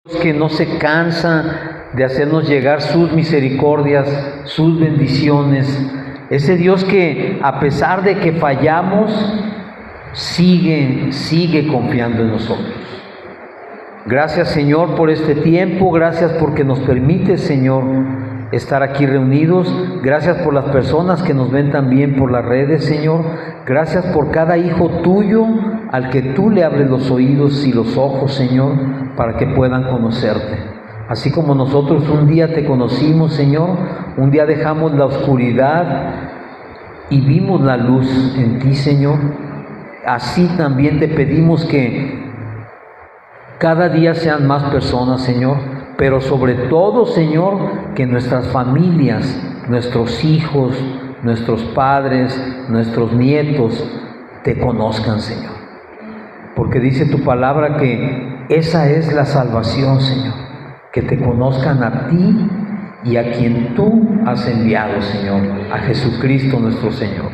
que no se cansa de hacernos llegar sus misericordias, sus bendiciones. Ese Dios que a pesar de que fallamos, sigue confiando en nosotros. Gracias, Señor, por este tiempo. Gracias porque nos permite, Señor, estar aquí reunidos. Gracias por las personas que nos ven también por las redes, Señor. Gracias por cada hijo tuyo al que tú le abres los oídos y los ojos, Señor, para que puedan conocerte. Así como nosotros un día te conocimos, Señor, un día dejamos la oscuridad y vimos la luz en ti, Señor. Así también te pedimos que cada día sean más personas, Señor, pero sobre todo, Señor, que nuestras familias, nuestros hijos, nuestros padres, nuestros nietos, te conozcan, Señor. Porque dice tu palabra que esa es la salvación, Señor, que te conozcan a ti y a quien tú has enviado, Señor, a Jesucristo nuestro Señor.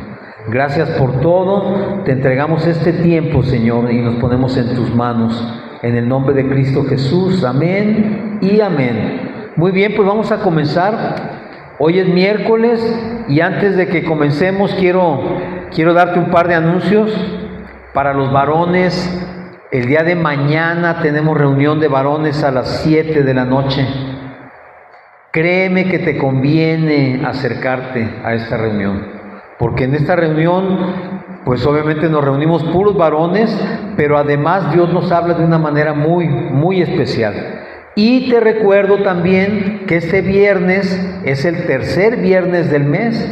Gracias por todo, te entregamos este tiempo, Señor, y nos ponemos en tus manos. En el nombre de Cristo Jesús, amén y amén. Muy bien, pues vamos a comenzar. Hoy es miércoles y antes de que comencemos quiero darte un par de anuncios para los varones. El día de mañana tenemos reunión de varones a las 7 de la noche. Créeme que te conviene acercarte a esta reunión, porque en esta reunión pues obviamente nos reunimos puros varones, pero además Dios nos habla de una manera muy especial. Y te recuerdo también que este viernes es el tercer viernes del mes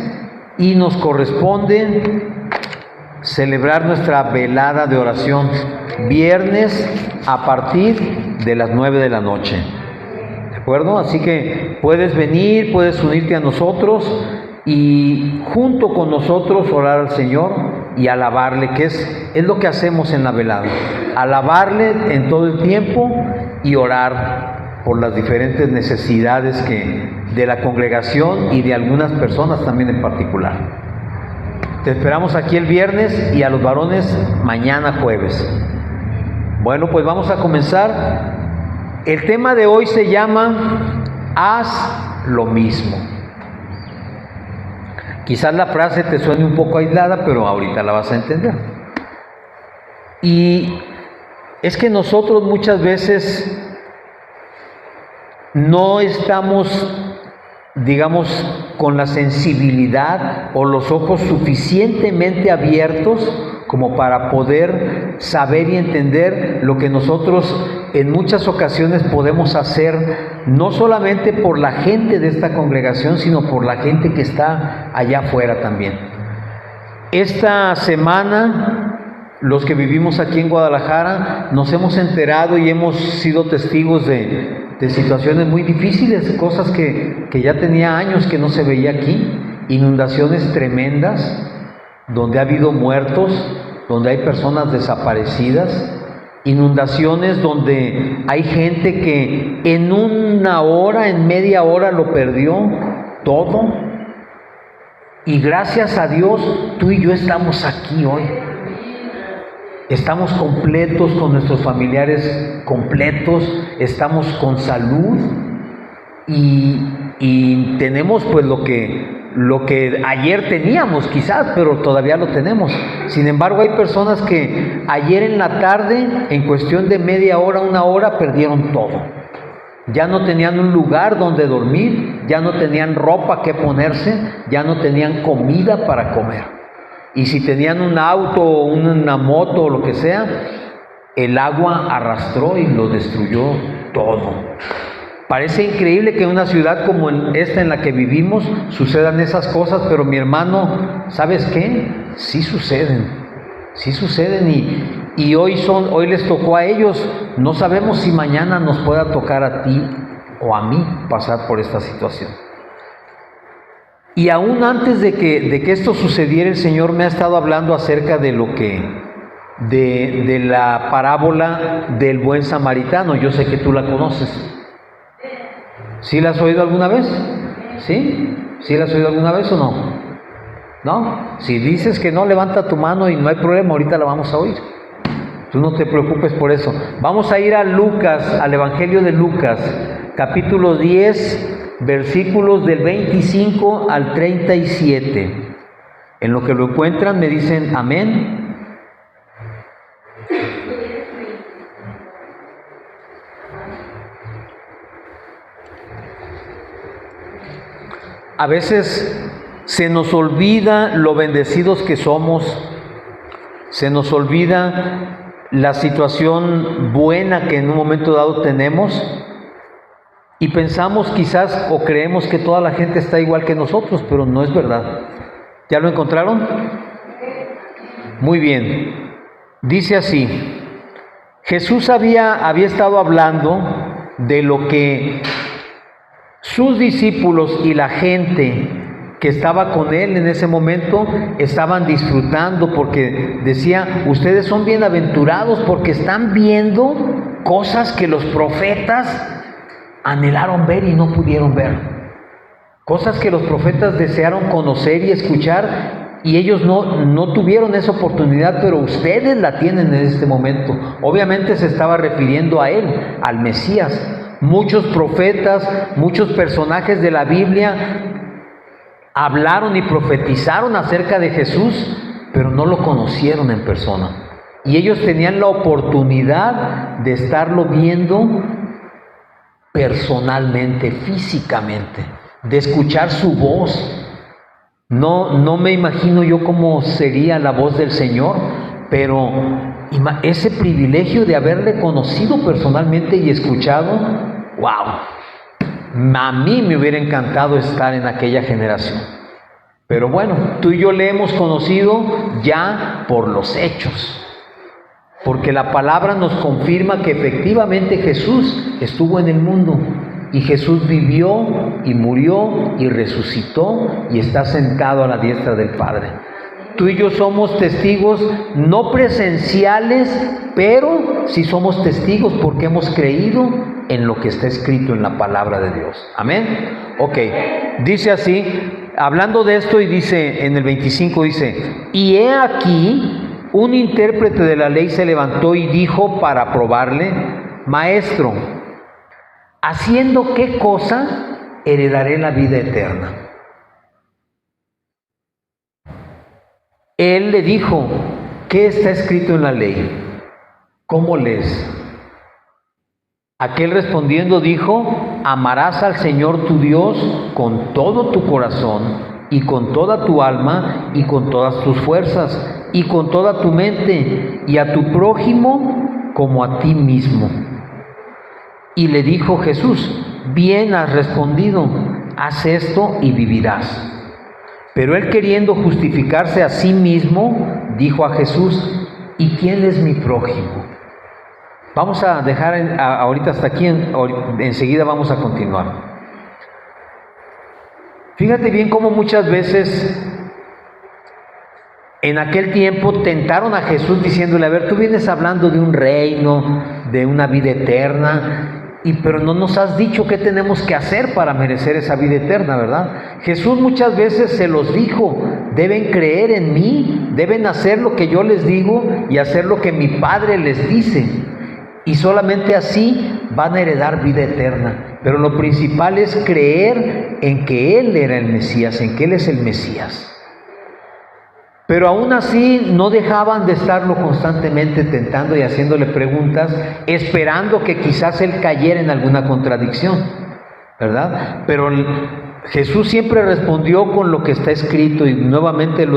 y nos corresponde celebrar nuestra velada de oración, viernes a partir de las 9 de la noche. ¿De acuerdo? Así que puedes venir, puedes unirte a nosotros y junto con nosotros orar al Señor y alabarle, que es lo que hacemos en la velada, alabarle en todo el tiempo y orar por las diferentes necesidades de la congregación y de algunas personas también en particular. Te esperamos aquí el viernes y a los varones mañana jueves. Bueno, pues vamos a comenzar. El tema de hoy se llama haz lo mismo. Quizás la frase te suene un poco aislada, pero ahorita la vas a entender. Y es que nosotros muchas veces no estamos, digamos, con la sensibilidad o los ojos suficientemente abiertos como para poder saber y entender lo que nosotros en muchas ocasiones podemos hacer, no solamente por la gente de esta congregación, sino por la gente que está allá afuera también. Esta semana, los que vivimos aquí en Guadalajara, nos hemos enterado y hemos sido testigos de situaciones muy difíciles, cosas que ya tenía años que no se veía aquí, inundaciones tremendas, donde ha habido muertos, donde hay personas desaparecidas, inundaciones donde hay gente que en una hora, en media hora lo perdió todo, y gracias a Dios tú y yo estamos aquí hoy. Estamos completos, con nuestros familiares completos, estamos con salud y tenemos pues lo que ayer teníamos quizás, pero todavía lo tenemos. Sin embargo, hay personas que ayer en la tarde, en cuestión de media hora, una hora, perdieron todo. Ya no tenían un lugar donde dormir, ya no tenían ropa que ponerse, ya no tenían comida para comer. Y si tenían un auto o una moto o lo que sea, el agua arrastró y lo destruyó todo. Parece increíble que en una ciudad como esta en la que vivimos sucedan esas cosas, pero mi hermano, ¿sabes qué? Sí suceden y hoy les tocó a ellos. No sabemos si mañana nos pueda tocar a ti o a mí pasar por esta situación. Y aún antes de que esto sucediera, el Señor me ha estado hablando acerca de de la parábola del buen samaritano. Yo sé que tú la conoces. ¿Sí la has oído alguna vez? ¿Sí? ¿Sí la has oído alguna vez o no? ¿No? Si dices que no, levanta tu mano y no hay problema, ahorita la vamos a oír. Tú no te preocupes por eso. Vamos a ir a Lucas, al Evangelio de Lucas, capítulo 10, versículos del 25 al 37. En lo que lo encuentran me dicen amén. A veces se nos olvida lo bendecidos que somos, se nos olvida la situación buena que en un momento dado tenemos y pensamos quizás o creemos que toda la gente está igual que nosotros, pero no es verdad. ¿Ya lo encontraron? Muy bien. Dice así: Jesús había estado hablando de lo que sus discípulos y la gente que estaba con él en ese momento estaban disfrutando, porque decía: ustedes son bienaventurados porque están viendo cosas que los profetas anhelaron ver y no pudieron ver, cosas que los profetas desearon conocer y escuchar y ellos no tuvieron esa oportunidad, pero ustedes la tienen en este momento. Obviamente se estaba refiriendo a él, al Mesías. Muchos profetas, muchos personajes de la Biblia hablaron y profetizaron acerca de Jesús, pero no lo conocieron en persona. Y ellos tenían la oportunidad de estarlo viendo personalmente, físicamente, de escuchar su voz. No me imagino yo cómo sería la voz del Señor, pero ese privilegio de haberle conocido personalmente y escuchado, ¡wow! A mí me hubiera encantado estar en aquella generación. Pero bueno, tú y yo le hemos conocido ya por los hechos, porque la palabra nos confirma que efectivamente Jesús estuvo en el mundo y Jesús vivió y murió y resucitó y está sentado a la diestra del Padre. Tú y yo somos testigos no presenciales, pero sí somos testigos porque hemos creído en lo que está escrito en la palabra de Dios. Amén. Ok, dice así, hablando de esto, y dice en el 25, dice: y he aquí, un intérprete de la ley se levantó y dijo para probarle: Maestro, ¿haciendo qué cosa heredaré la vida eterna? Él le dijo: ¿qué está escrito en la ley? ¿Cómo lees? Aquel respondiendo dijo: amarás al Señor tu Dios con todo tu corazón y con toda tu alma y con todas tus fuerzas y con toda tu mente, y a tu prójimo como a ti mismo. Y le dijo Jesús: bien has respondido, haz esto y vivirás. Pero él, queriendo justificarse a sí mismo, dijo a Jesús: ¿y quién es mi prójimo? Vamos a dejar ahorita hasta aquí, enseguida vamos a continuar. Fíjate bien cómo muchas veces en aquel tiempo tentaron a Jesús diciéndole: a ver, tú vienes hablando de un reino, de una vida eterna, pero no nos has dicho qué tenemos que hacer para merecer esa vida eterna, ¿verdad? Jesús muchas veces se los dijo: deben creer en mí, deben hacer lo que yo les digo y hacer lo que mi Padre les dice, y solamente así van a heredar vida eterna. Pero lo principal es creer en que Él era el Mesías, en que Él es el Mesías. Pero aún así no dejaban de estarlo constantemente tentando y haciéndole preguntas, esperando que quizás él cayera en alguna contradicción, ¿verdad? Pero Jesús siempre respondió con lo que está escrito, y nuevamente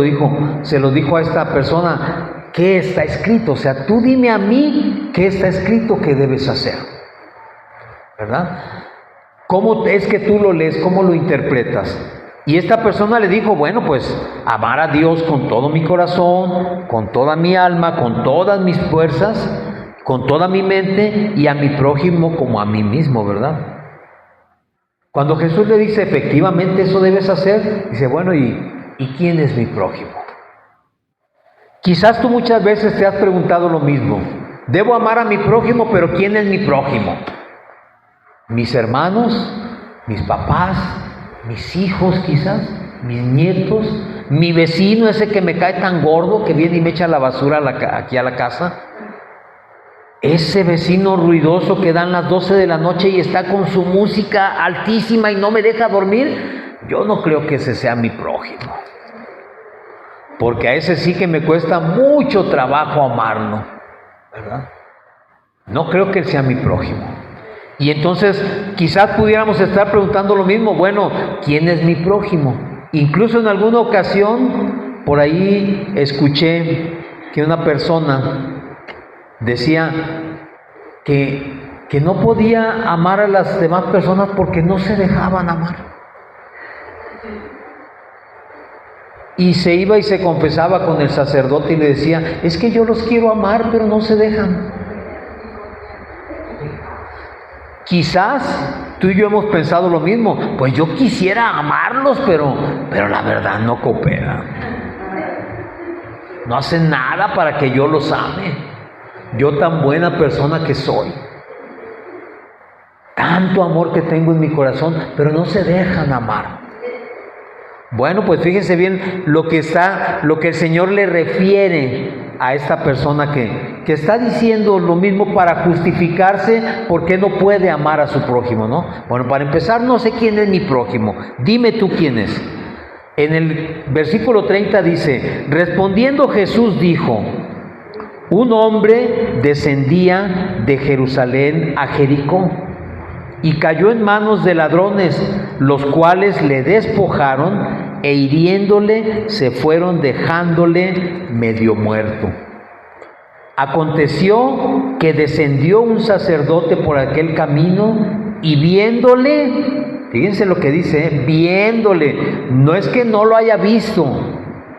se lo dijo a esta persona: ¿qué está escrito? O sea, tú dime a mí qué está escrito que debes hacer, ¿verdad? ¿Cómo es que tú lo lees? ¿Cómo lo interpretas? Y esta persona le dijo: bueno, pues amar a Dios con todo mi corazón, con toda mi alma, con todas mis fuerzas, con toda mi mente, y a mi prójimo como a mí mismo, ¿verdad? Cuando Jesús le dice: efectivamente eso debes hacer, dice: bueno, ¿y quién es mi prójimo? Quizás tú muchas veces te has preguntado lo mismo: debo amar a mi prójimo, pero ¿quién es mi prójimo? ¿Mis hermanos? ¿Mis papás? ¿Mis hijos quizás? ¿Mis nietos? ¿Mi vecino ese que me cae tan gordo que viene y me echa la basura aquí a la casa? ese vecino ruidoso que dan las 12 de la noche y está con su música altísima y no me deja dormir, yo no creo que ese sea mi prójimo. Porque a ese sí que me cuesta mucho trabajo amarlo, ¿verdad? No creo que él sea mi prójimo. Y entonces quizás pudiéramos estar preguntando lo mismo, bueno, ¿quién es mi prójimo? Incluso en alguna ocasión por ahí escuché que una persona decía que no podía amar a las demás personas porque no se dejaban amar. Y se iba y se confesaba con el sacerdote y le decía, es que yo los quiero amar, pero no se dejan. Quizás tú y yo hemos pensado lo mismo, pues yo quisiera amarlos, pero la verdad no coopera. No hacen nada para que yo los ame. Yo tan buena persona que soy. Tanto amor que tengo en mi corazón, pero no se dejan amar. Bueno, pues fíjense bien lo que el Señor le refiere a esta persona que está diciendo lo mismo para justificarse porque no puede amar a su prójimo, ¿no? Bueno, para empezar, no sé quién es mi prójimo. Dime tú quién es. En el versículo 30 dice, respondiendo Jesús dijo, un hombre descendía de Jerusalén a Jericó y cayó en manos de ladrones, los cuales le despojaron e hiriéndole se fueron dejándole medio muerto. Aconteció que descendió un sacerdote por aquel camino y viéndole, fíjense lo que dice, viéndole, no es que no lo haya visto,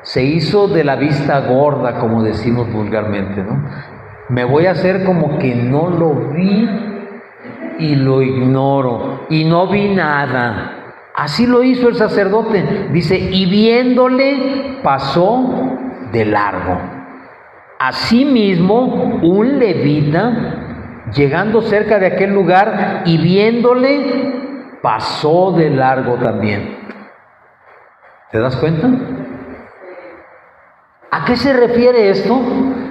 se hizo de la vista gorda, como decimos vulgarmente, ¿no? Me voy a hacer como que no lo vi y lo ignoro y no vi nada. Así lo hizo el sacerdote, dice, y viéndole pasó de largo. Asimismo, un levita, llegando cerca de aquel lugar y viéndole, pasó de largo también. ¿Te das cuenta? ¿A qué se refiere esto?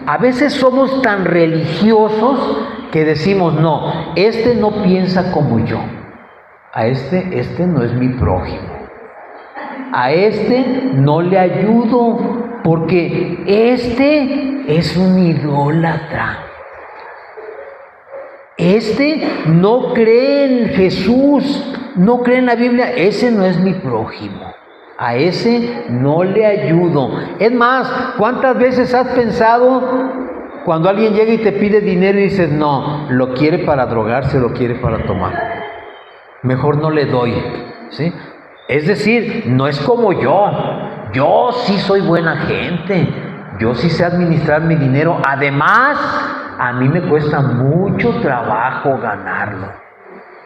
A veces somos tan religiosos que decimos, no, este no piensa como yo. A este no es mi prójimo. A este no le ayudo porque este es un idólatra. Este no cree en Jesús, no cree en la Biblia. Ese no es mi prójimo. A ese no le ayudo. Es más, ¿cuántas veces has pensado cuando alguien llega y te pide dinero y dices, no, lo quiere para drogarse, lo quiere para tomar? Mejor no le doy, ¿sí? Es decir, no es como yo sí soy buena gente, yo sí sé administrar mi dinero, además, a mí me cuesta mucho trabajo ganarlo.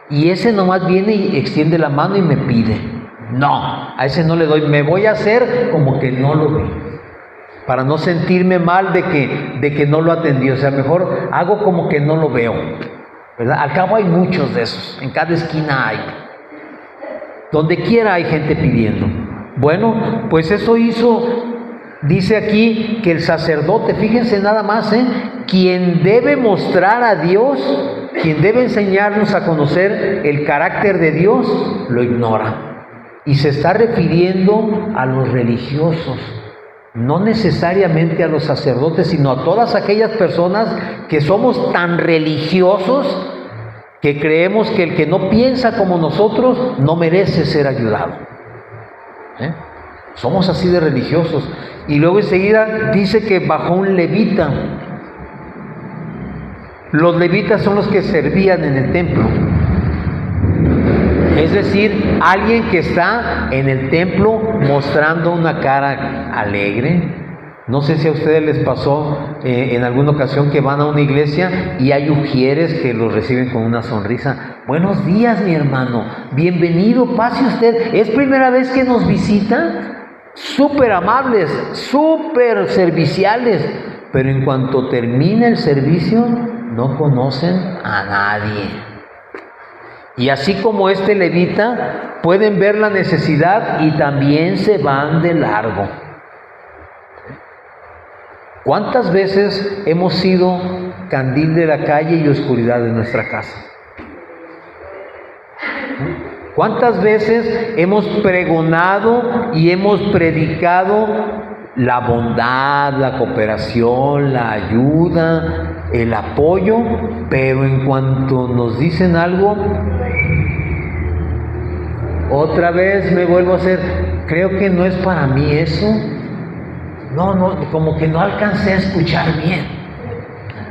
Y ese nomás viene y extiende la mano y me pide. No, a ese no le doy, me voy a hacer como que no lo vi, para no sentirme mal de que no lo atendí, o sea, mejor hago como que no lo veo. ¿Verdad? Al cabo hay muchos de esos, en cada esquina hay. Donde quiera hay gente pidiendo. Bueno, pues eso hizo, dice aquí que el sacerdote, fíjense nada más, quien debe mostrar a Dios, quien debe enseñarnos a conocer el carácter de Dios, lo ignora. Y se está refiriendo a los religiosos. No necesariamente a los sacerdotes, sino a todas aquellas personas que somos tan religiosos que creemos que el que no piensa como nosotros no merece ser ayudado. Somos así de religiosos. Y luego enseguida dice que bajó un levita. Los levitas son los que servían en el templo. Es decir, alguien que está en el templo mostrando una cara alegre. No sé si a ustedes les pasó en alguna ocasión que van a una iglesia y hay ujieres que los reciben con una sonrisa. Buenos días, mi hermano. Bienvenido, pase usted. ¿Es primera vez que nos visita? Súper amables, súper serviciales. Pero en cuanto termina el servicio, no conocen a nadie. Y así como este levita, pueden ver la necesidad y también se van de largo. ¿Cuántas veces hemos sido candil de la calle y oscuridad de nuestra casa. ¿Cuántas veces hemos pregonado y hemos predicado la bondad, la cooperación, la ayuda, el apoyo, pero en cuanto nos dicen algo, otra vez me vuelvo a hacer, creo que no es para mí eso? No, como que no alcancé a escuchar bien.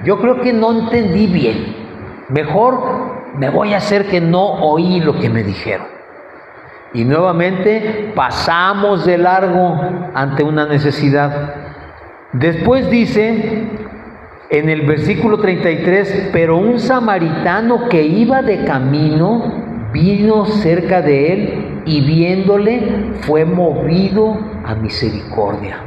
Yo creo que no entendí bien. Mejor me voy a hacer que no oí lo que me dijeron. Y nuevamente pasamos de largo ante una necesidad. Después dice en el versículo 33, pero un samaritano que iba de camino vino cerca de él y viéndole fue movido a misericordia.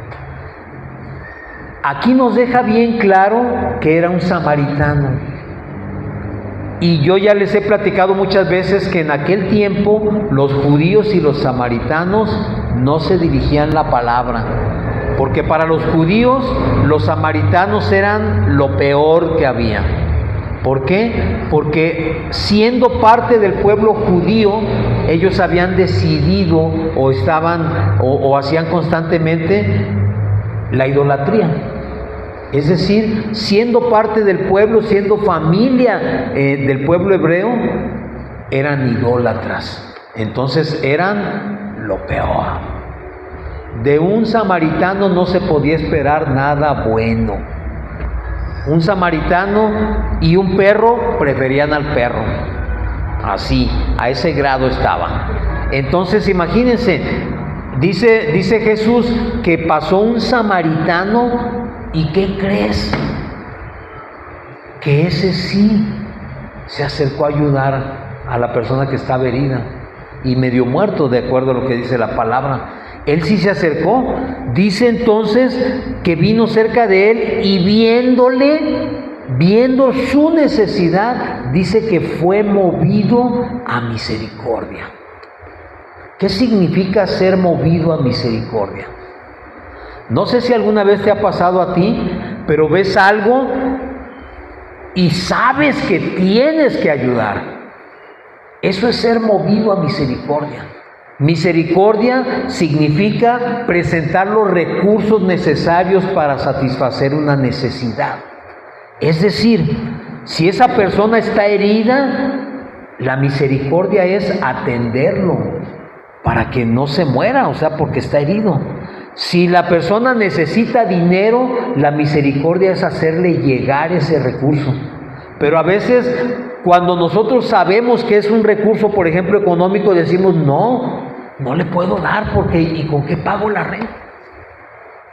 Aquí nos deja bien claro que era un samaritano. Y yo ya les he platicado muchas veces que en aquel tiempo los judíos y los samaritanos no se dirigían la palabra, porque para los judíos los samaritanos eran lo peor que había. ¿Por qué? Porque siendo parte del pueblo judío, ellos habían decidido o hacían constantemente la idolatría. Es decir, siendo parte del pueblo, siendo familia del pueblo hebreo, eran idólatras. Entonces eran lo peor. De un samaritano no se podía esperar nada bueno. Un samaritano y un perro preferían al perro. Así, a ese grado estaba. Entonces imagínense, dice Jesús que pasó un samaritano. ¿Y qué crees? Que ese sí se acercó a ayudar a la persona que estaba herida y medio muerto, de acuerdo a lo que dice la palabra. Él sí se acercó. Dice entonces que vino cerca de él y viendo su necesidad, dice que fue movido a misericordia. ¿Qué significa ser movido a misericordia? No sé si alguna vez te ha pasado a ti, pero ves algo y sabes que tienes que ayudar. Eso es ser movido a misericordia. Misericordia significa presentar los recursos necesarios para satisfacer una necesidad. Es decir, si esa persona está herida, la misericordia es atenderlo para que no se muera, o sea, porque está herido. Si la persona necesita dinero, la misericordia es hacerle llegar ese recurso. Pero a veces, cuando nosotros sabemos que es un recurso, por ejemplo, económico, decimos, no le puedo dar porque ¿y con qué pago la renta?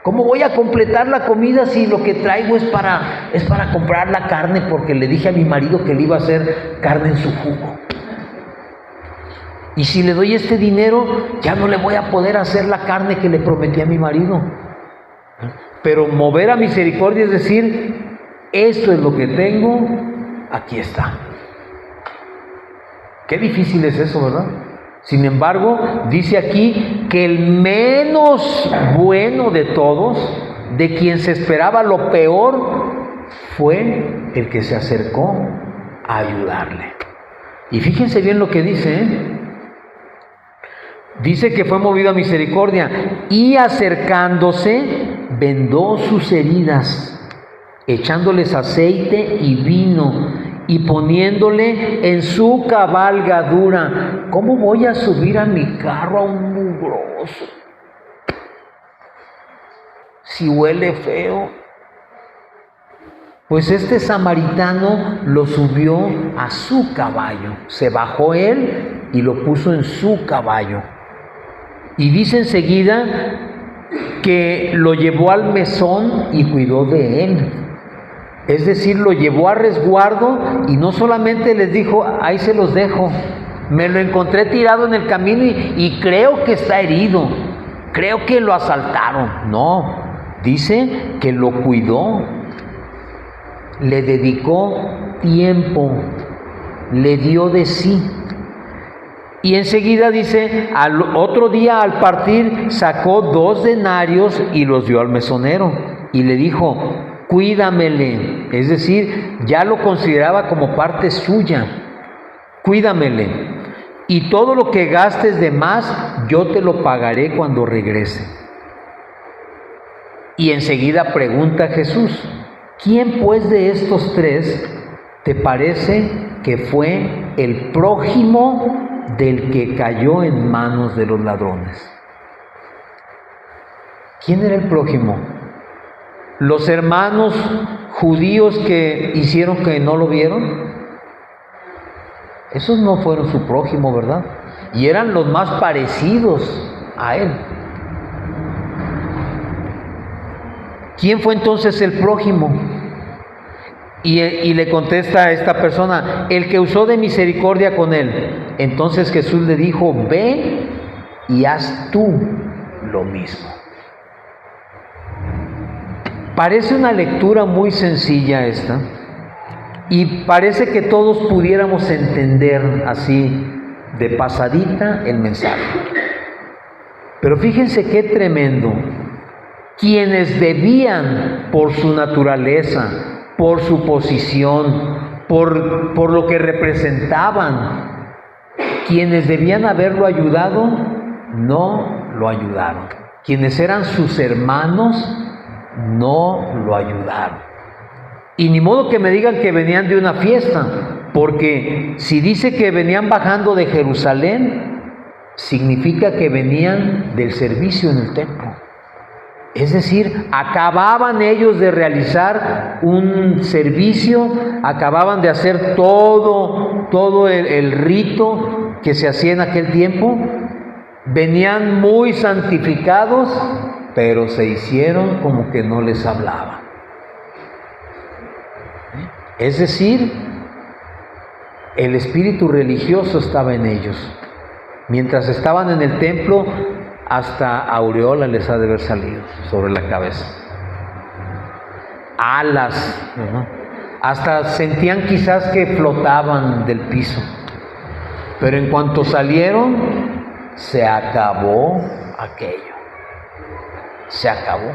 ¿Cómo voy a completar la comida si lo que traigo es para comprar la carne porque le dije a mi marido que le iba a hacer carne en su jugo? Y si le doy este dinero, ya no le voy a poder hacer la carne que le prometí a mi marido. Pero mover a misericordia es decir, esto es lo que tengo, aquí está. Qué difícil es eso, ¿verdad? Sin embargo, dice aquí que el menos bueno de todos, de quien se esperaba lo peor, fue el que se acercó a ayudarle. Y fíjense bien lo que dice, ¿eh? Dice que fue movido a misericordia y acercándose vendó sus heridas, echándoles aceite y vino y poniéndole en su cabalgadura. ¿Cómo voy a subir a mi carro a un mugroso si huele feo? Pues este samaritano lo subió a su caballo, se bajó él y lo puso en su caballo. Y dice enseguida que lo llevó al mesón y cuidó de él. Es decir, lo llevó a resguardo y no solamente les dijo, ahí se los dejo, me lo encontré tirado en el camino y creo que está herido, creo que lo asaltaron. No, dice que lo cuidó, le dedicó tiempo, le dio de sí. Y enseguida dice, al otro día al partir sacó 2 denarios y los dio al mesonero y le dijo, cuídamele. Es decir, ya lo consideraba como parte suya. Cuídamele. Y todo lo que gastes de más, yo te lo pagaré cuando regrese. Y enseguida pregunta Jesús, ¿quién pues de estos tres te parece que fue el prójimo del que cayó en manos de los ladrones? ¿Quién era el prójimo? ¿Los hermanos judíos que hicieron que no lo vieron? Esos no fueron su prójimo, ¿verdad? Y eran los más parecidos a él. ¿Quién fue entonces el prójimo? Y le contesta a esta persona, el que usó de misericordia con él. Entonces Jesús le dijo, ve y haz tú lo mismo. Parece una lectura muy sencilla esta, y parece que todos pudiéramos entender así de pasadita el mensaje. Pero fíjense qué tremendo. Quienes debían, por su naturaleza, por su posición, por lo que representaban, quienes debían haberlo ayudado, no lo ayudaron. Quienes eran sus hermanos, no lo ayudaron. Y ni modo que me digan que venían de una fiesta, porque si dice que venían bajando de Jerusalén, significa que venían del servicio en el templo. Es decir, acababan ellos de realizar un servicio, acababan de hacer todo el rito que se hacía en aquel tiempo, venían muy santificados, pero se hicieron como que no les hablaba. Es decir, el espíritu religioso estaba en ellos. Mientras estaban en el templo, hasta aureola les ha de haber salido sobre la cabeza. Alas, ¿no? Hasta sentían quizás que flotaban del piso. Pero en cuanto salieron, se acabó aquello. Se acabó.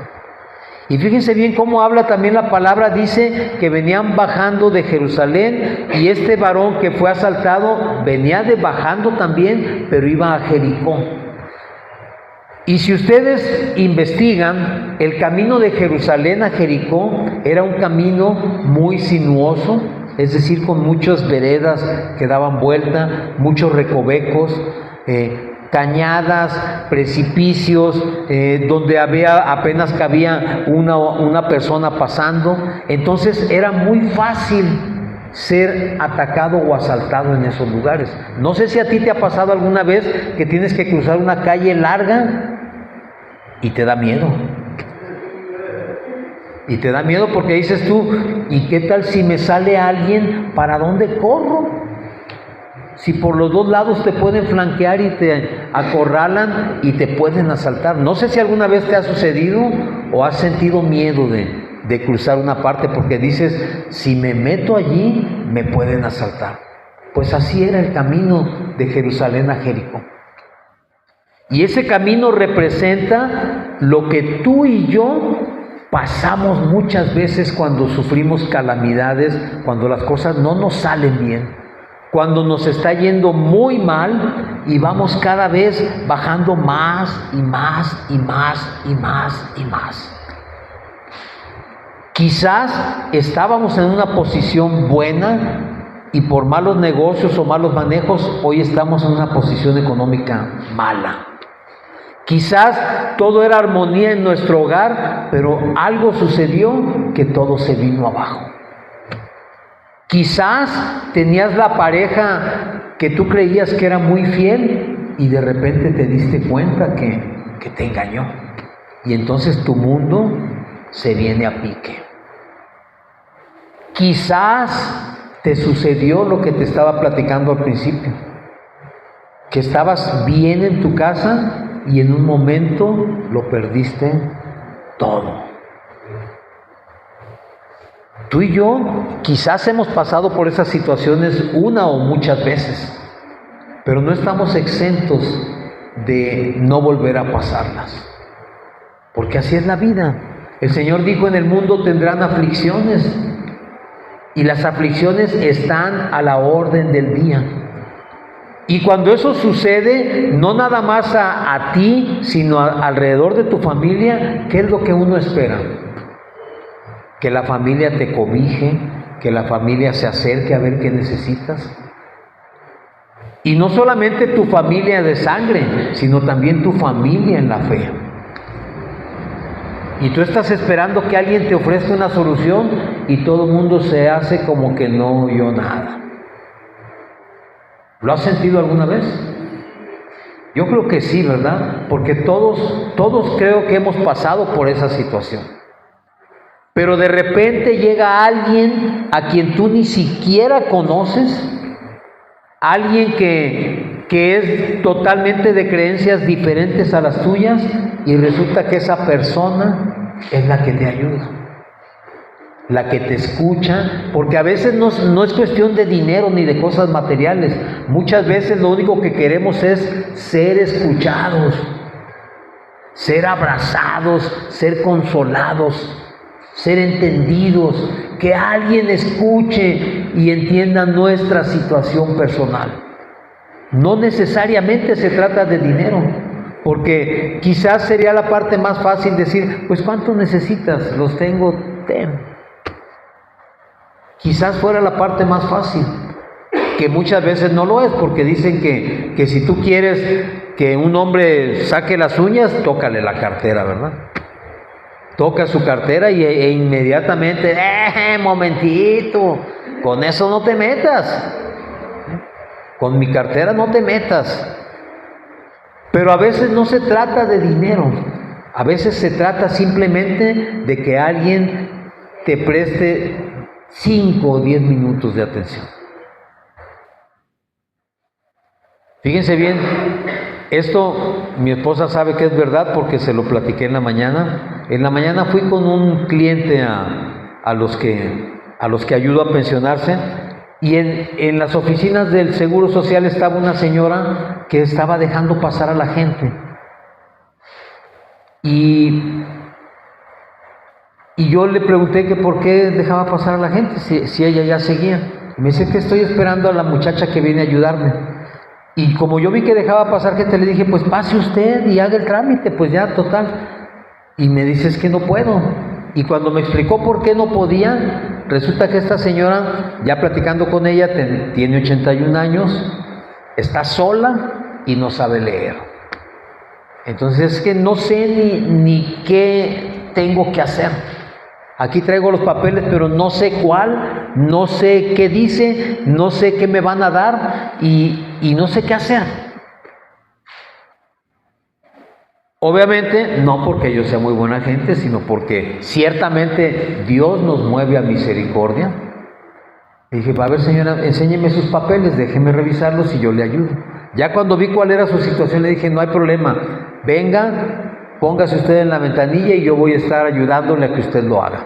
Y fíjense bien cómo habla también la palabra, dice que venían bajando de Jerusalén, y este varón que fue asaltado venía bajando también, pero iba a Jericó. Y si ustedes investigan, el camino de Jerusalén a Jericó era un camino muy sinuoso, es decir, con muchas veredas que daban vuelta, muchos recovecos, cañadas, precipicios, donde apenas cabía una persona pasando. Entonces era muy fácil ser atacado o asaltado en esos lugares. No sé si a ti te ha pasado alguna vez que tienes que cruzar una calle larga y te da miedo. Y te da miedo porque dices tú, ¿y qué tal si me sale alguien? ¿Para dónde corro? Si por los dos lados te pueden flanquear y te acorralan y te pueden asaltar. No sé si alguna vez te ha sucedido o has sentido miedo de cruzar una parte porque dices, si me meto allí, me pueden asaltar. Pues así era el camino de Jerusalén a Jericó. Y ese camino representa lo que tú y yo pasamos muchas veces cuando sufrimos calamidades, cuando las cosas no nos salen bien, cuando nos está yendo muy mal y vamos cada vez bajando más y más y más y más y más. Quizás estábamos en una posición buena y por malos negocios o malos manejos hoy estamos en una posición económica mala. Quizás todo era armonía en nuestro hogar, pero algo sucedió que todo se vino abajo. Quizás tenías la pareja que tú creías que era muy fiel y de repente te diste cuenta que te engañó. Y entonces tu mundo se viene a pique. Quizás te sucedió lo que te estaba platicando al principio, que estabas bien en tu casa y en un momento lo perdiste todo. Tú y yo quizás hemos pasado por esas situaciones una o muchas veces, pero no estamos exentos de no volver a pasarlas, porque así es la vida. El Señor dijo, en el mundo tendrán aflicciones, y las aflicciones están a la orden del día. Y cuando eso sucede, no nada más a ti, sino alrededor de tu familia, ¿qué es lo que uno espera? Que la familia te cobije, que la familia se acerque a ver qué necesitas. Y no solamente tu familia de sangre, sino también tu familia en la fe. Y tú estás esperando que alguien te ofrezca una solución y todo el mundo se hace como que no oyó nada. ¿Lo has sentido alguna vez? Yo creo que sí, ¿verdad? Porque todos creo que hemos pasado por esa situación. Pero de repente llega alguien a quien tú ni siquiera conoces, alguien que es totalmente de creencias diferentes a las tuyas, y resulta que esa persona es la que te ayuda, la que te escucha, porque a veces no es cuestión de dinero ni de cosas materiales. Muchas veces lo único que queremos es ser escuchados, ser abrazados, ser consolados, ser entendidos, que alguien escuche y entienda nuestra situación personal. No necesariamente se trata de dinero, porque quizás sería la parte más fácil decir, pues ¿cuánto necesitas? Los tengo, ten. Quizás fuera la parte más fácil, que muchas veces no lo es, porque dicen que si tú quieres que un hombre saque las uñas, tócale la cartera, ¿verdad? Toca su cartera e inmediatamente, momentito, con eso no te metas, con mi cartera no te metas. Pero a veces no se trata de dinero, a veces se trata simplemente de que alguien te preste 5 o 10 minutos de atención. Fíjense bien, esto mi esposa sabe que es verdad porque se lo platiqué en la mañana. En la mañana fui con un cliente a los que ayudo a pensionarse, y en las oficinas del Seguro Social estaba una señora que estaba dejando pasar a la gente. Y yo le pregunté que por qué dejaba pasar a la gente si ella ya seguía. Y me dice que estoy esperando a la muchacha que viene a ayudarme. Y como yo vi que dejaba pasar gente, le dije, pues pase usted y haga el trámite, pues ya, total. Y me dice, es que no puedo. Y cuando me explicó por qué no podía, resulta que esta señora, ya platicando con ella, tiene 81 años, está sola y no sabe leer. Entonces es que no sé ni qué tengo que hacer. Aquí traigo los papeles, pero no sé cuál, no sé qué dice, no sé qué me van a dar y no sé qué hacer. Obviamente, no porque yo sea muy buena gente, sino porque ciertamente Dios nos mueve a misericordia. Le dije, a ver señora, enséñeme sus papeles, déjeme revisarlos y yo le ayudo. Ya cuando vi cuál era su situación, le dije, no hay problema, venga, póngase usted en la ventanilla y yo voy a estar ayudándole a que usted lo haga.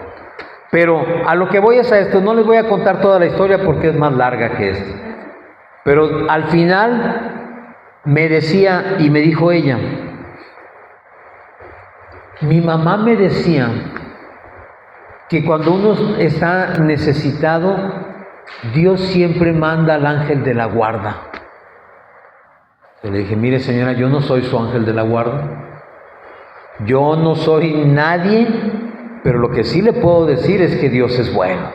Pero a lo que voy es a esto, no les voy a contar toda la historia porque es más larga que esto. Pero al final me decía, y me dijo ella, mi mamá me decía que cuando uno está necesitado, Dios siempre manda al ángel de la guarda. Yo le dije, mire señora, yo no soy su ángel de la guarda. Yo no soy nadie, pero lo que sí le puedo decir es que Dios es bueno.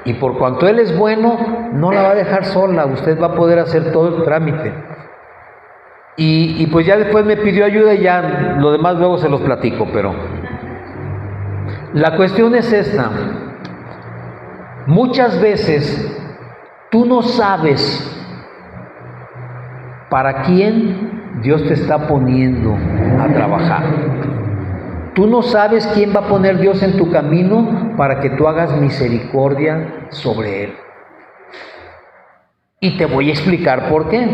Y por cuanto Él es bueno, no la va a dejar sola, usted va a poder hacer todo el trámite. Y pues ya después me pidió ayuda y ya lo demás luego se los platico, pero la cuestión es esta. Muchas veces tú no sabes para quién Dios te está poniendo a trabajar. Tú no sabes quién va a poner Dios en tu camino para que tú hagas misericordia sobre Él. Y te voy a explicar por qué.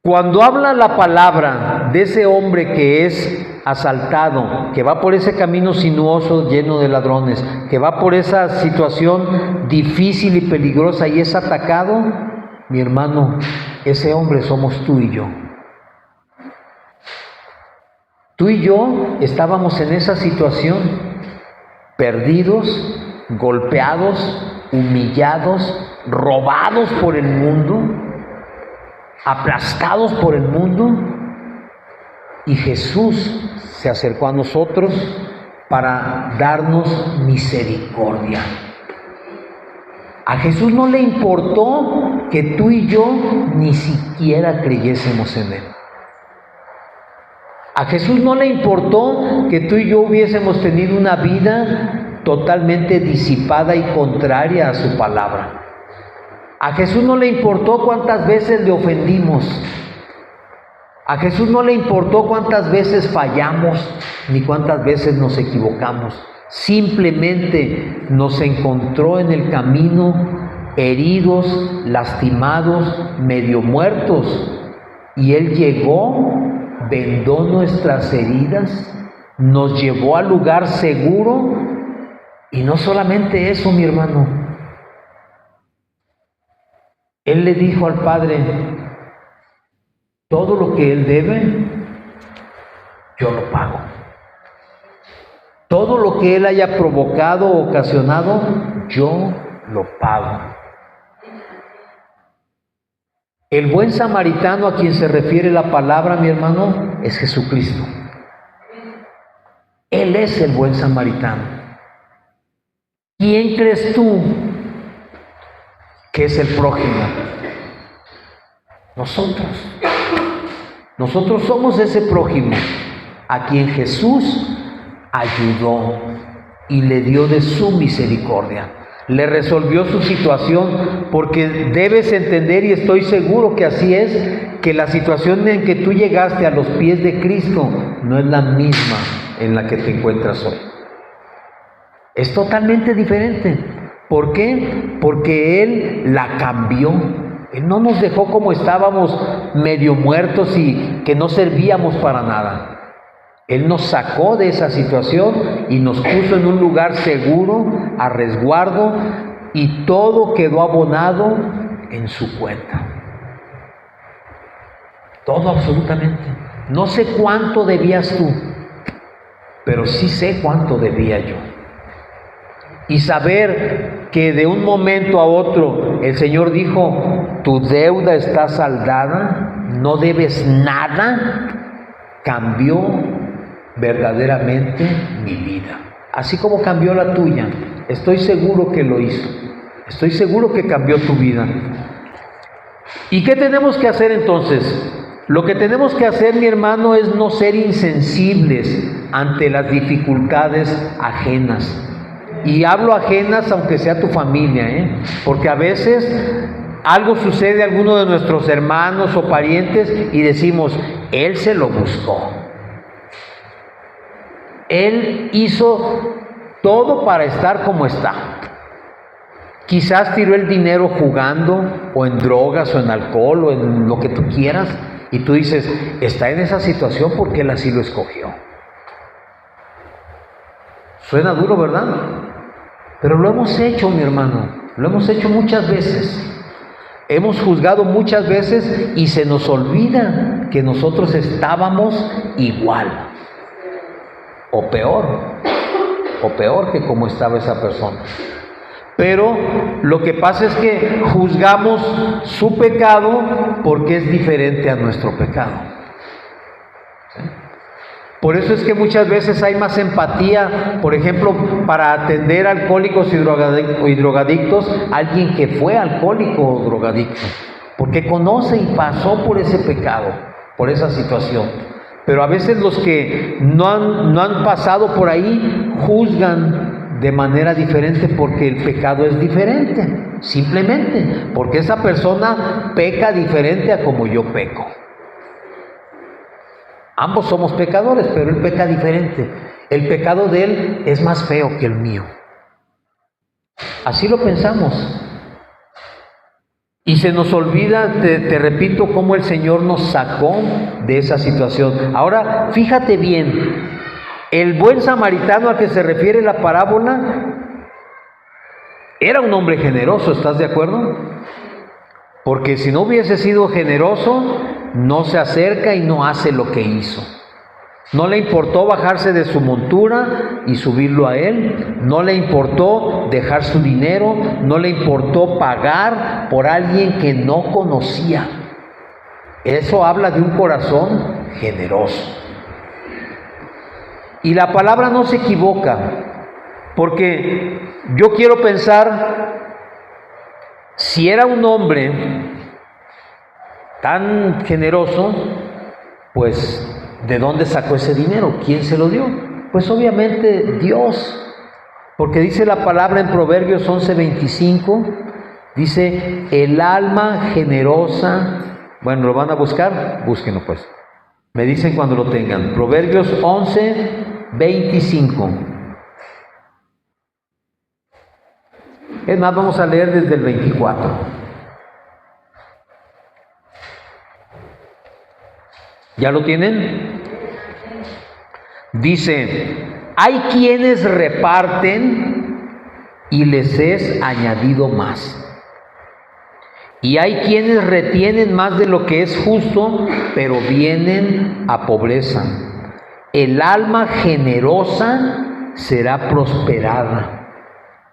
Cuando habla la palabra de ese hombre que es asaltado, que va por ese camino sinuoso lleno de ladrones, que va por esa situación difícil y peligrosa y es atacado, mi hermano, ese hombre somos tú y yo. Tú y yo estábamos en esa situación, perdidos, golpeados, humillados, robados por el mundo, aplastados por el mundo, y Jesús se acercó a nosotros para darnos misericordia. A Jesús no le importó que tú y yo ni siquiera creyésemos en Él. A Jesús no le importó que tú y yo hubiésemos tenido una vida totalmente disipada y contraria a su palabra. A Jesús no le importó cuántas veces le ofendimos. A Jesús no le importó cuántas veces fallamos ni cuántas veces nos equivocamos. Simplemente nos encontró en el camino heridos, lastimados, medio muertos. Y Él llegó, vendó nuestras heridas, nos llevó al lugar seguro. Y no solamente eso, mi hermano. Él le dijo al Padre: todo lo que Él debe, yo lo pago. Todo lo que Él haya provocado o ocasionado, yo lo pago. El buen samaritano a quien se refiere la palabra, mi hermano, es Jesucristo. Él es el buen samaritano. ¿Quién crees tú que es el prójimo? Nosotros. Nosotros somos ese prójimo a quien Jesús ayudó y le dio de su misericordia. Le resolvió su situación, porque debes entender, y estoy seguro que así es, que la situación en que tú llegaste a los pies de Cristo no es la misma en la que te encuentras hoy. Es totalmente diferente. ¿Por qué? Porque Él la cambió. Él no nos dejó como estábamos, medio muertos y que no servíamos para nada. Él nos sacó de esa situación y nos puso en un lugar seguro, a resguardo, y todo quedó abonado en su cuenta. Todo, absolutamente. No sé cuánto debías tú, pero sí sé cuánto debía yo. Y saber que de un momento a otro el Señor dijo: tu deuda está saldada, no debes nada, cambió verdaderamente mi vida. Así como cambió la tuya, estoy seguro que lo hizo. Estoy seguro que cambió tu vida. ¿Y qué tenemos que hacer entonces? Lo que tenemos que hacer, mi hermano, es no ser insensibles ante las dificultades ajenas. Y hablo ajenas aunque sea tu familia, porque a veces algo sucede a alguno de nuestros hermanos o parientes y decimos: él se lo buscó. Él hizo todo para estar como está. Quizás tiró el dinero jugando, o en drogas, o en alcohol, o en lo que tú quieras, y tú dices: está en esa situación porque él así lo escogió. Suena duro, ¿verdad? Pero lo hemos hecho, mi hermano. Lo hemos hecho muchas veces. Hemos juzgado muchas veces y se nos olvida que nosotros estábamos igual. O peor que como estaba esa persona. Pero lo que pasa es que juzgamos su pecado porque es diferente a nuestro pecado. ¿Sí? Por eso es que muchas veces hay más empatía, por ejemplo, para atender a alcohólicos y drogadictos, alguien que fue alcohólico o drogadicto, porque conoce y pasó por ese pecado, por esa situación. Pero a veces los que no han pasado por ahí juzgan de manera diferente porque el pecado es diferente, simplemente porque esa persona peca diferente a como yo peco. Ambos somos pecadores, pero él peca diferente. El pecado de él es más feo que el mío. Así lo pensamos. Y se nos olvida, te repito, cómo el Señor nos sacó de esa situación. Ahora, fíjate bien, el buen samaritano al que se refiere la parábola era un hombre generoso, ¿estás de acuerdo? Porque si no hubiese sido generoso, no se acerca y no hace lo que hizo. No le importó bajarse de su montura y subirlo a él. No le importó dejar su dinero. No le importó pagar por alguien que no conocía. Eso habla de un corazón generoso. Y la palabra no se equivoca, porque yo quiero pensar, si era un hombre tan generoso, pues ¿de dónde sacó ese dinero? ¿Quién se lo dio? Pues obviamente Dios, porque dice la palabra en Proverbios 11:25, dice, el alma generosa. Bueno, ¿lo van a buscar? Búsquenlo pues. Me dicen cuando lo tengan. Proverbios 11:25. Es más, vamos a leer desde el 24. ¿Ya lo tienen? Dice, hay quienes reparten y les es añadido más. Y hay quienes retienen más de lo que es justo, pero vienen a pobreza. El alma generosa será prosperada,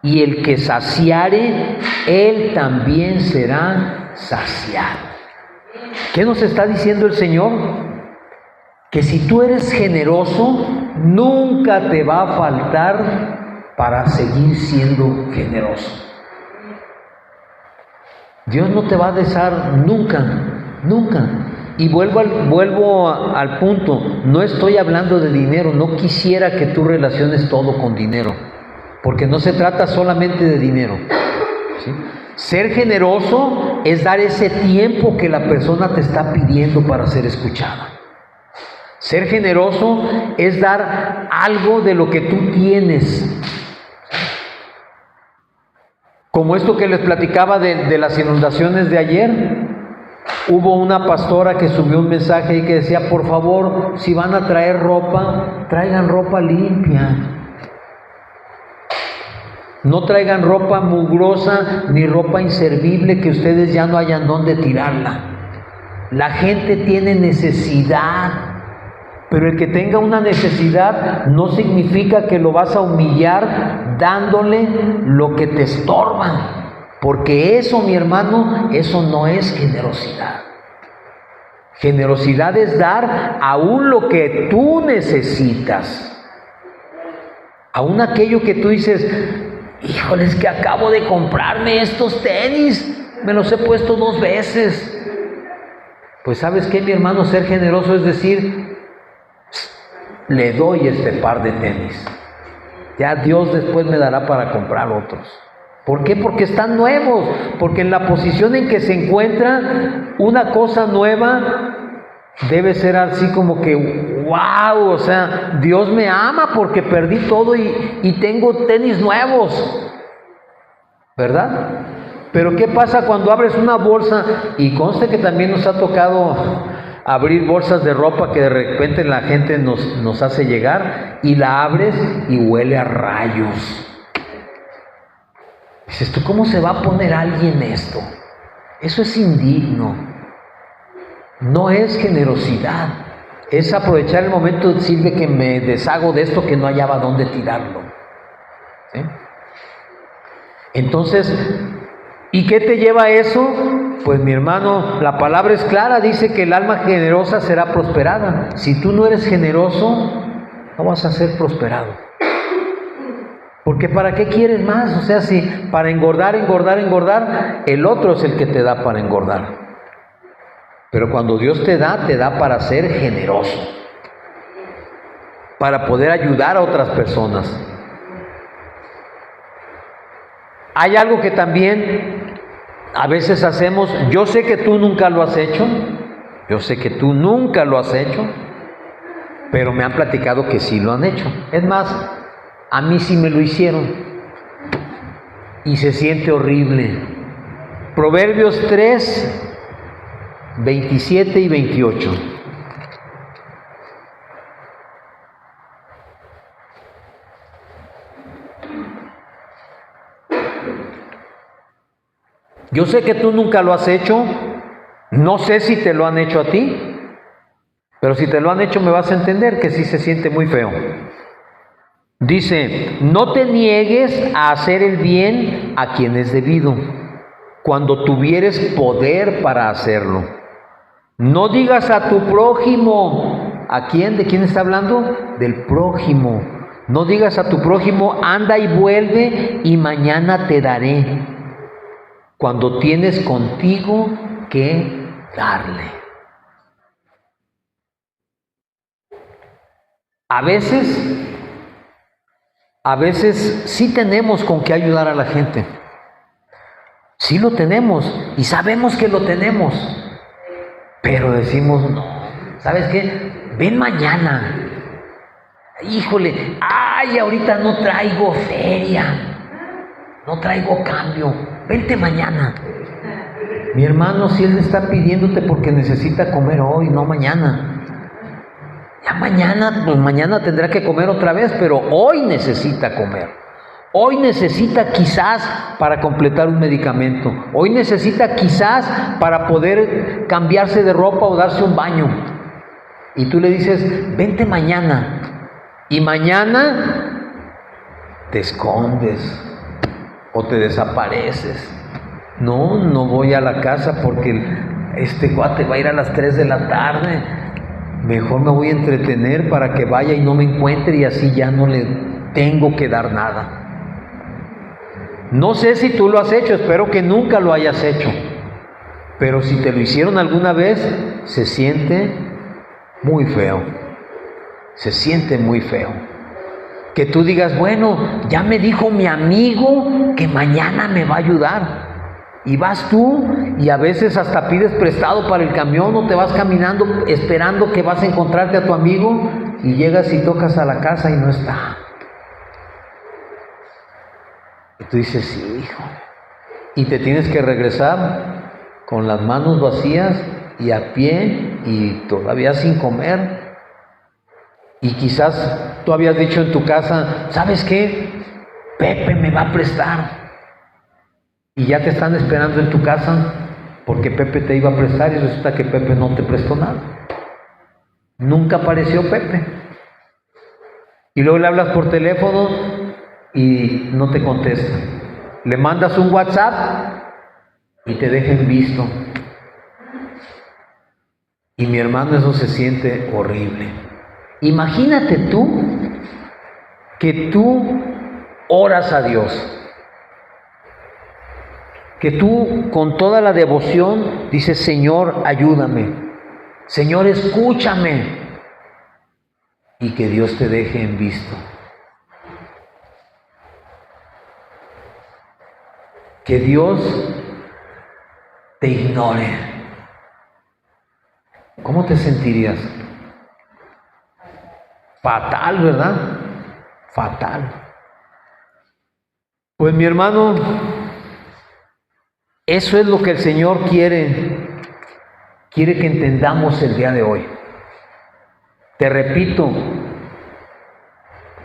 y el que saciare, él también será saciado. ¿Qué nos está diciendo el Señor? Que si tú eres generoso, nunca te va a faltar para seguir siendo generoso. Dios no te va a dejar nunca, nunca. Y vuelvo al punto, no estoy hablando de dinero, no quisiera que tú relaciones todo con dinero, porque no se trata solamente de dinero, ¿sí? Ser generoso es dar ese tiempo que la persona te está pidiendo para ser escuchada. Ser generoso es dar algo de lo que tú tienes. Como esto que les platicaba de las inundaciones de ayer, hubo una pastora que subió un mensaje y que decía, por favor, si van a traer ropa, traigan ropa limpia. No traigan ropa mugrosa ni ropa inservible que ustedes ya no hayan dónde tirarla. La gente tiene necesidad, pero el que tenga una necesidad no significa que lo vas a humillar dándole lo que te estorba, porque eso, mi hermano, eso no es generosidad. Generosidad es dar aún lo que tú necesitas, aún aquello que tú dices, híjole, es que acabo de comprarme estos tenis, me los he puesto 2 veces. Pues ¿sabes qué, mi hermano? Ser generoso es decir, le doy este par de tenis. Ya Dios después me dará para comprar otros. ¿Por qué? Porque están nuevos. Porque en la posición en que se encuentra, una cosa nueva debe ser así como que, wow, o sea, Dios me ama porque perdí todo y tengo tenis nuevos, ¿verdad? Pero ¿qué pasa cuando abres una bolsa? Y conste que también nos ha tocado abrir bolsas de ropa que de repente la gente nos hace llegar, y la abres y huele a rayos. Dices tú, ¿cómo se va a poner alguien esto? Eso es indigno. No es generosidad. Es aprovechar el momento de decirle que me deshago de esto que no hallaba dónde tirarlo. ¿Sí? Entonces, ¿y qué te lleva a eso? Pues mi hermano, la palabra es clara, dice que el alma generosa será prosperada. Si tú no eres generoso, no vas a ser prosperado. Porque ¿para qué quieres más? O sea, si para engordar, el otro es el que te da para engordar. Pero cuando Dios te da para ser generoso, para poder ayudar a otras personas. Hay algo que también a veces hacemos, yo sé que tú nunca lo has hecho, pero me han platicado que sí lo han hecho. Es más, a mí sí me lo hicieron y se siente horrible. Proverbios 3, 27 y 28. Yo sé que tú nunca lo has hecho, no sé si te lo han hecho a ti, Pero si te lo han hecho me vas a entender que sí se siente muy feo. Dice, no te niegues a hacer el bien a quien es debido, cuando tuvieres poder para hacerlo. No digas a tu prójimo, ¿a quién? ¿De quién está hablando? Del prójimo. No digas a tu prójimo, anda y vuelve y mañana te daré, cuando tienes contigo que darle. A veces sí tenemos con qué ayudar a la gente. Sí lo tenemos y sabemos que lo tenemos. Pero decimos, no, ¿sabes qué? Ven mañana. Híjole, ay, ahorita no traigo feria, no traigo cambio, vente mañana. Mi hermano, si él está pidiéndote porque necesita comer hoy, no mañana. Ya mañana, pues mañana tendrá que comer otra vez, pero hoy necesita comer. Hoy necesita quizás para completar un medicamento. Hoy necesita quizás para poder cambiarse de ropa o darse un baño. Y tú le dices, vente mañana. Y mañana te escondes o te desapareces. No voy a la casa porque este cuate va a ir a las 3 de la tarde. Mejor me voy a entretener para que vaya y no me encuentre y así ya no le tengo que dar nada. No sé si tú lo has hecho, espero que nunca lo hayas hecho. Pero si te lo hicieron alguna vez, se siente muy feo. Se siente muy feo. Que tú digas, bueno, ya me dijo mi amigo que mañana me va a ayudar. Y vas tú y a veces hasta pides prestado para el camión o te vas caminando esperando que vas a encontrarte a tu amigo y llegas y tocas a la casa y no está. Y tú dices, sí, hijo. Y te tienes que regresar con las manos vacías y a pie y todavía sin comer. Y quizás tú habías dicho en tu casa, ¿sabes qué? Pepe me va a prestar. Y ya te están esperando en tu casa porque Pepe te iba a prestar y resulta que Pepe no te prestó nada. Nunca apareció Pepe. Y luego le hablas por teléfono y no te contesta. Le mandas un WhatsApp y te dejan visto. Y mi hermano, eso se siente horrible. Imagínate tú que tú oras a Dios. Que tú con toda la devoción dices, Señor, ayúdame. Señor, escúchame. Y que Dios te deje en visto. Que Dios te ignore. ¿Cómo te sentirías? Fatal, ¿verdad? Fatal. Pues mi hermano, eso es lo que el Señor quiere que entendamos el día de hoy. Te repito,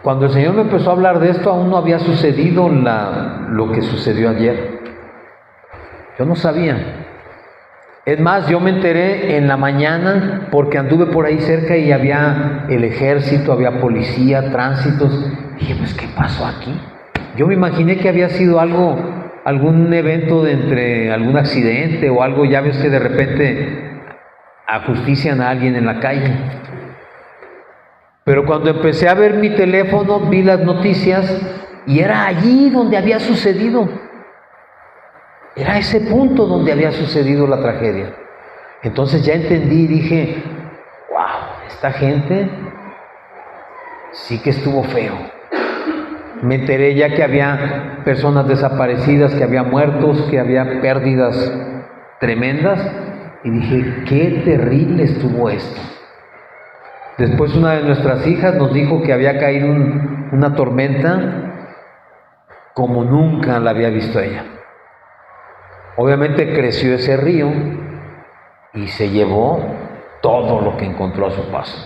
cuando el Señor me empezó a hablar de esto, aún no había sucedido lo que sucedió ayer. Yo no sabía. Es más, yo me enteré en la mañana porque anduve por ahí cerca y había el ejército, había policía, tránsitos. Dije, pues, ¿qué pasó aquí? Yo me imaginé que había sido algún evento entre algún accidente o algo. Ya ves que de repente ajustician a alguien en la calle. Pero cuando empecé a ver mi teléfono, vi las noticias y era allí donde había sucedido. Era ese punto donde había sucedido la tragedia. Entonces ya entendí y dije, wow, esta gente sí que estuvo feo. Me enteré ya que había personas desaparecidas, que había muertos, que había pérdidas tremendas. Y dije, qué terrible estuvo esto. Después una de nuestras hijas nos dijo que había caído una tormenta como nunca la había visto ella. Obviamente creció ese río y se llevó todo lo que encontró a su paso.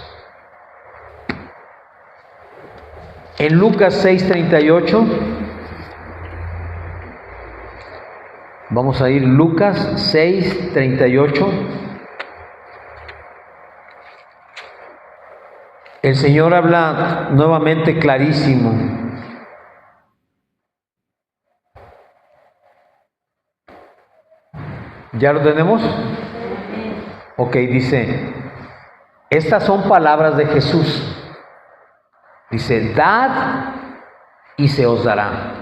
En Lucas 6:38, vamos a ir Lucas 6:38. El Señor habla nuevamente clarísimo. ¿Ya lo tenemos? Ok, dice, estas son palabras de Jesús. Dice, dad y se os dará.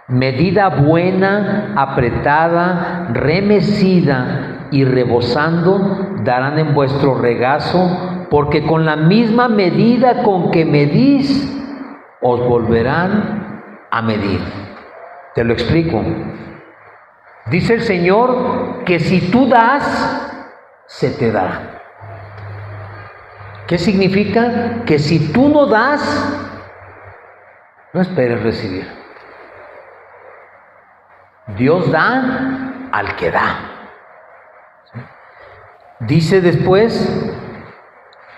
Medida buena, apretada, remecida y rebosando, darán en vuestro regazo, porque con la misma medida con que medís, os volverán a medir. Te lo explico. Dice el Señor que si tú das, se te dará. ¿Qué significa? Que si tú no das, no esperes recibir. Dios da al que da. Dice después,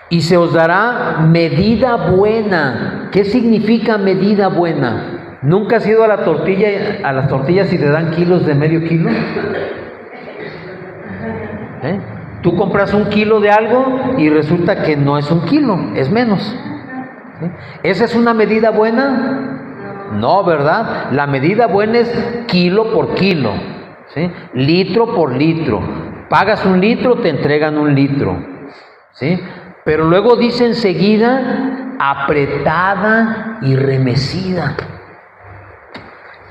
y se os dará medida buena. ¿Qué significa medida buena? ¿Nunca has ido a las tortillas y te dan kilos de medio kilo? Tú compras 1 kilo de algo y resulta que no es 1 kilo, es menos. ¿Sí? ¿Esa es una medida buena? No, ¿verdad? La medida buena es kilo por kilo, ¿sí? Litro por litro. Pagas 1 litro, te entregan 1 litro, ¿sí? Pero luego dice enseguida, apretada y remecida.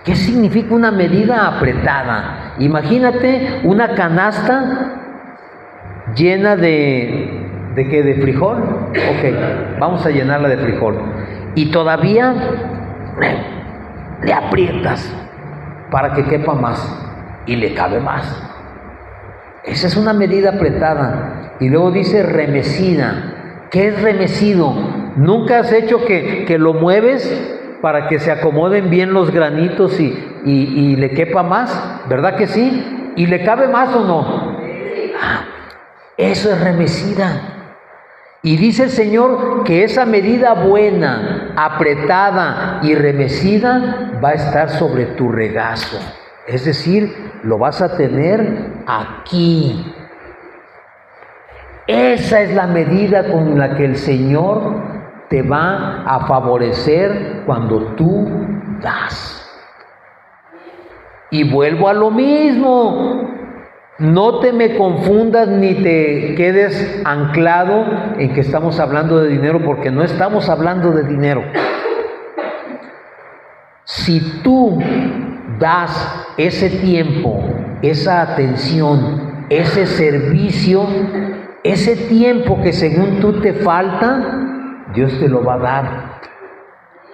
¿Qué significa una medida apretada? Imagínate una canasta llena ¿de frijol? Ok, vamos a llenarla de frijol. Y todavía le aprietas para que quepa más y le cabe más. Esa es una medida apretada. Y luego dice remecida. ¿Qué es remecido? ¿Nunca has hecho que lo mueves para que se acomoden bien los granitos y le quepa más? ¿Verdad que sí? ¿Y le cabe más o no? Eso es remecida. Y dice el Señor que esa medida buena, apretada y remecida va a estar sobre tu regazo. Es decir, lo vas a tener aquí. Esa es la medida con la que el Señor te va a favorecer cuando tú das. Y vuelvo a lo mismo. No te me confundas ni te quedes anclado en que estamos hablando de dinero, porque no estamos hablando de dinero. Si tú das ese tiempo, esa atención, ese servicio, ese tiempo que según tú te falta, Dios te lo va a dar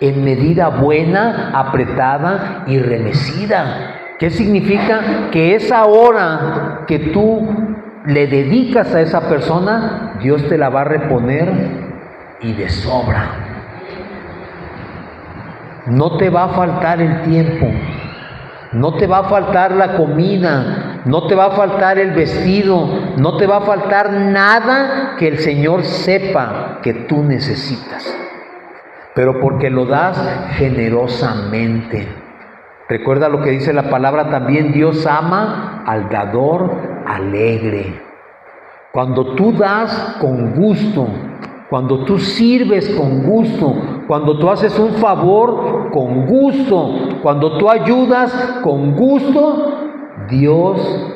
en medida buena, apretada y remecida. ¿Qué significa? Que esa hora que tú le dedicas a esa persona, Dios te la va a reponer y de sobra. No te va a faltar el tiempo, no te va a faltar la comida, no te va a faltar el vestido, no te va a faltar nada que el Señor sepa que tú necesitas, pero porque lo das generosamente. Recuerda lo que dice la palabra también, Dios ama al dador alegre. Cuando tú das con gusto, cuando tú sirves con gusto, cuando tú haces un favor con gusto, cuando tú ayudas con gusto, Dios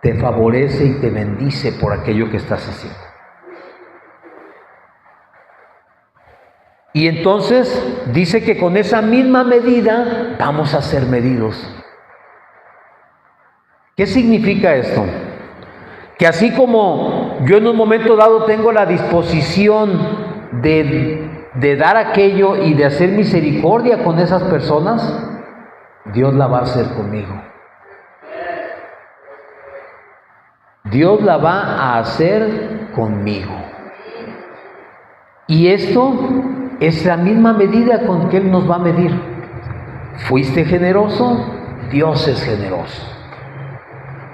te favorece y te bendice por aquello que estás haciendo. Y entonces dice que con esa misma medida vamos a ser medidos. ¿Qué significa esto? Que así como yo en un momento dado tengo la disposición de dar aquello y de hacer misericordia con esas personas, Dios la va a hacer conmigo. Dios la va a hacer conmigo. Y esto es la misma medida con que Él nos va a medir. ¿Fuiste generoso? Dios es generoso.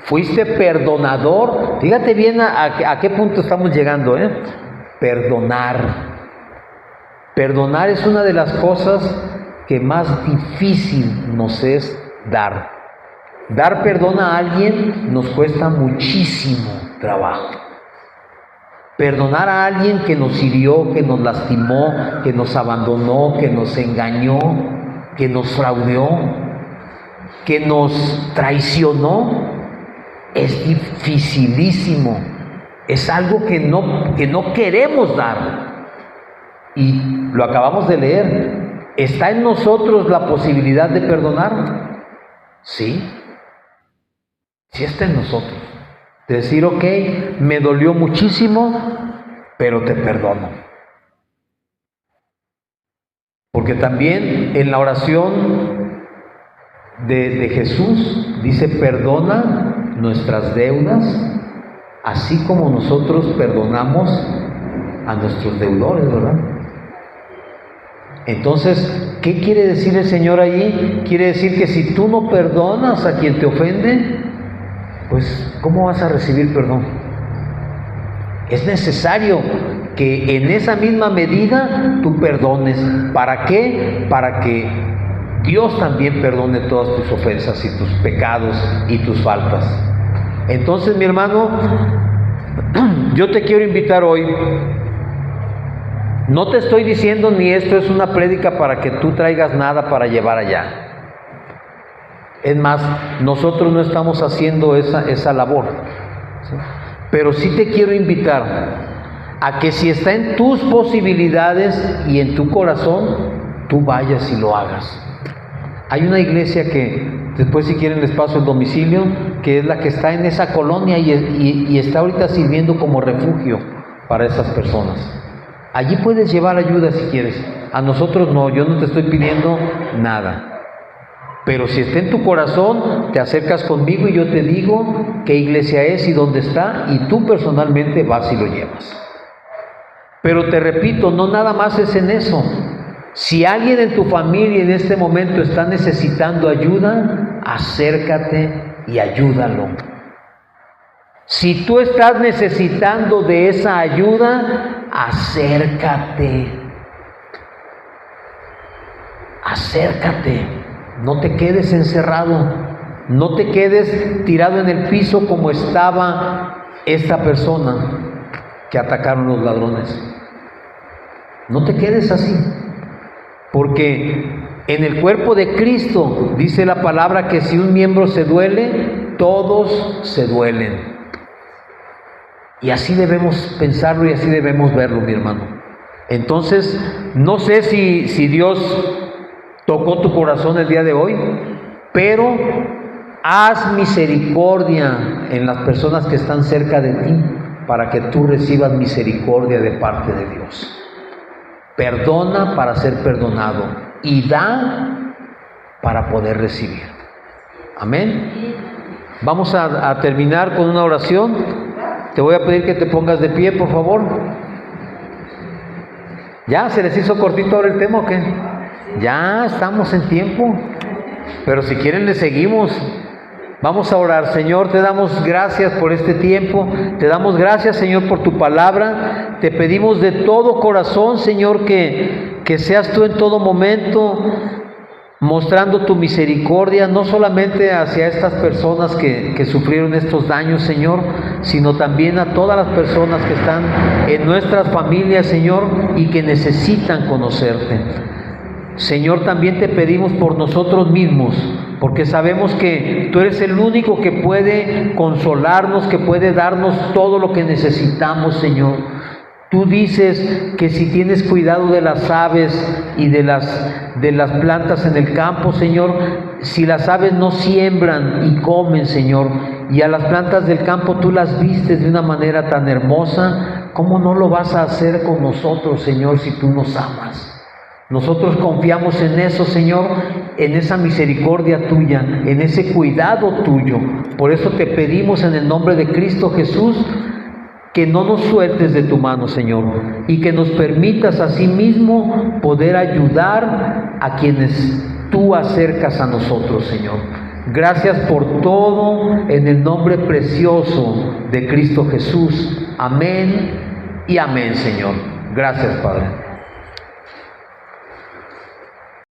¿Fuiste perdonador? Fíjate bien a qué punto estamos llegando, ¿eh? Perdonar. Perdonar es una de las cosas que más difícil nos es dar. Dar perdón a alguien nos cuesta muchísimo trabajo. Perdonar a alguien que nos hirió, que nos lastimó, que nos abandonó, que nos engañó, que nos fraudeó, que nos traicionó, es dificilísimo. Es algo que no queremos dar. Y lo acabamos de leer. ¿Está en nosotros la posibilidad de perdonar? Sí. Sí está en nosotros. De decir, ok, me dolió muchísimo, pero te perdono. Porque también en la oración de Jesús dice, perdona nuestras deudas, así como nosotros perdonamos a nuestros deudores, ¿verdad? Entonces, ¿qué quiere decir el Señor allí? Quiere decir que si tú no perdonas a quien te ofende, pues, ¿cómo vas a recibir perdón? Es necesario que en esa misma medida tú perdones. ¿Para qué? Para que Dios también perdone todas tus ofensas y tus pecados y tus faltas. Entonces, mi hermano, yo te quiero invitar hoy. No te estoy diciendo ni esto es una prédica para que tú traigas nada para llevar allá. Es más, nosotros no estamos haciendo esa labor, ¿sí? Pero sí te quiero invitar a que si está en tus posibilidades y en tu corazón, tú vayas y lo hagas. Hay una iglesia que, después si quieren les paso el domicilio, que es la que está en esa colonia y está ahorita sirviendo como refugio para esas personas. Allí puedes llevar ayuda si quieres. A nosotros no, yo no te estoy pidiendo nada. Pero si está en tu corazón, te acercas conmigo y yo te digo qué iglesia es y dónde está, y tú personalmente vas y lo llevas. Pero te repito, no nada más es en eso. Si alguien en tu familia en este momento está necesitando ayuda, acércate y ayúdalo. Si tú estás necesitando de esa ayuda, acércate. Acércate. No te quedes encerrado, no te quedes tirado en el piso como estaba esta persona que atacaron los ladrones. No te quedes así, porque en el cuerpo de Cristo dice la palabra que si un miembro se duele, todos se duelen. Y así debemos pensarlo y así debemos verlo, mi hermano. Entonces, no sé si Dios tocó tu corazón el día de hoy, pero haz misericordia en las personas que están cerca de ti para que tú recibas misericordia de parte de Dios. Perdona para ser perdonado y da para poder recibir. Amén. Vamos a terminar con una oración. Te voy a pedir que te pongas de pie, por favor. ¿Ya se les hizo cortito ahora el tema o qué? Ya estamos en tiempo, pero si quieren le seguimos. Vamos a orar. Señor, te damos gracias por este tiempo, te damos gracias, Señor, por tu palabra. Te pedimos de todo corazón, Señor, que seas tú en todo momento mostrando tu misericordia, no solamente hacia estas personas que sufrieron estos daños, Señor, sino también a todas las personas que están en nuestras familias, Señor, y que necesitan conocerte. Señor, también te pedimos por nosotros mismos, porque sabemos que tú eres el único que puede consolarnos, que puede darnos todo lo que necesitamos, Señor. Tú dices que si tienes cuidado de las aves y de las plantas en el campo, Señor, si las aves no siembran y comen, Señor, y a las plantas del campo tú las vistes de una manera tan hermosa, ¿cómo no lo vas a hacer con nosotros, Señor, si tú nos amas? Nosotros confiamos en eso, Señor, en esa misericordia tuya, en ese cuidado tuyo. Por eso te pedimos en el nombre de Cristo Jesús que no nos sueltes de tu mano, Señor, y que nos permitas asimismo poder ayudar a quienes tú acercas a nosotros, Señor. Gracias por todo en el nombre precioso de Cristo Jesús. Amén y amén, Señor. Gracias, Padre.